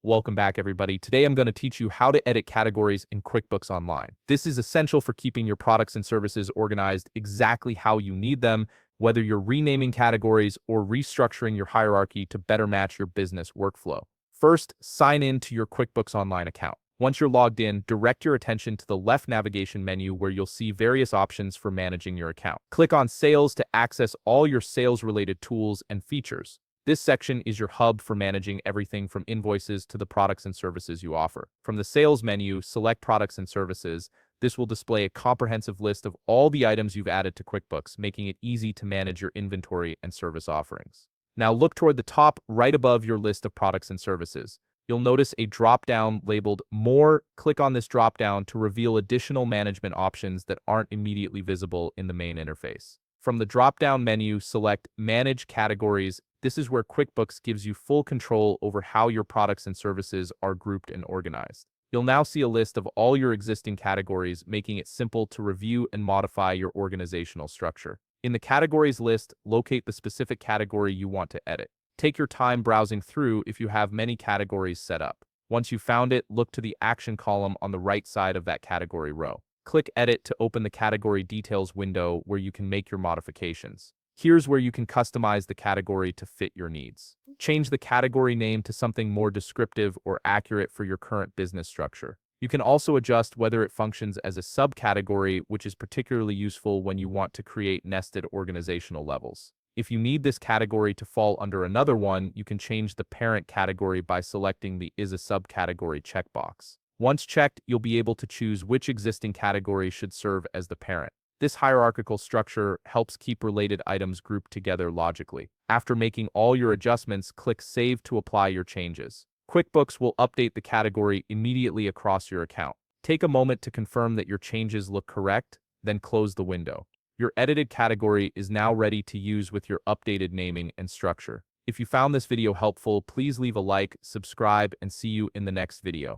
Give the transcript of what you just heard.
Welcome back, everybody. Today I'm going to teach you how to edit categories in QuickBooks Online. This is essential for keeping your products and services organized exactly how you need them, whether you're renaming categories or restructuring your hierarchy to better match your business workflow. First, sign in to your QuickBooks Online account. Once you're logged in, direct your attention to the left navigation menu where you'll see various options for managing your account. Click on Sales to access all your sales-related tools and features. This section is your hub for managing everything from invoices to the products and services you offer. From the Sales menu, select Products and Services. This will display a comprehensive list of all the items you've added to QuickBooks, making it easy to manage your inventory and service offerings. Now look toward the top right above your list of products and services. You'll notice a drop-down labeled More. Click on this drop-down to reveal additional management options that aren't immediately visible in the main interface. From the drop-down menu, select Manage Categories. This is where QuickBooks gives you full control over how your products and services are grouped and organized. You'll now see a list of all your existing categories, making it simple to review and modify your organizational structure. In the Categories list, locate the specific category you want to edit. Take your time browsing through if you have many categories set up. Once you've found it, look to the Action column on the right side of that category row. Click Edit to open the Category Details window where you can make your modifications. Here's where you can customize the category to fit your needs. Change the category name to something more descriptive or accurate for your current business structure. You can also adjust whether it functions as a subcategory, which is particularly useful when you want to create nested organizational levels. If you need this category to fall under another one, you can change the parent category by selecting the Is a Subcategory checkbox. Once checked, you'll be able to choose which existing category should serve as the parent. This hierarchical structure helps keep related items grouped together logically. After making all your adjustments, click Save to apply your changes. QuickBooks will update the category immediately across your account. Take a moment to confirm that your changes look correct, then close the window. Your edited category is now ready to use with your updated naming and structure. If you found this video helpful, please leave a like, subscribe, and see you in the next video.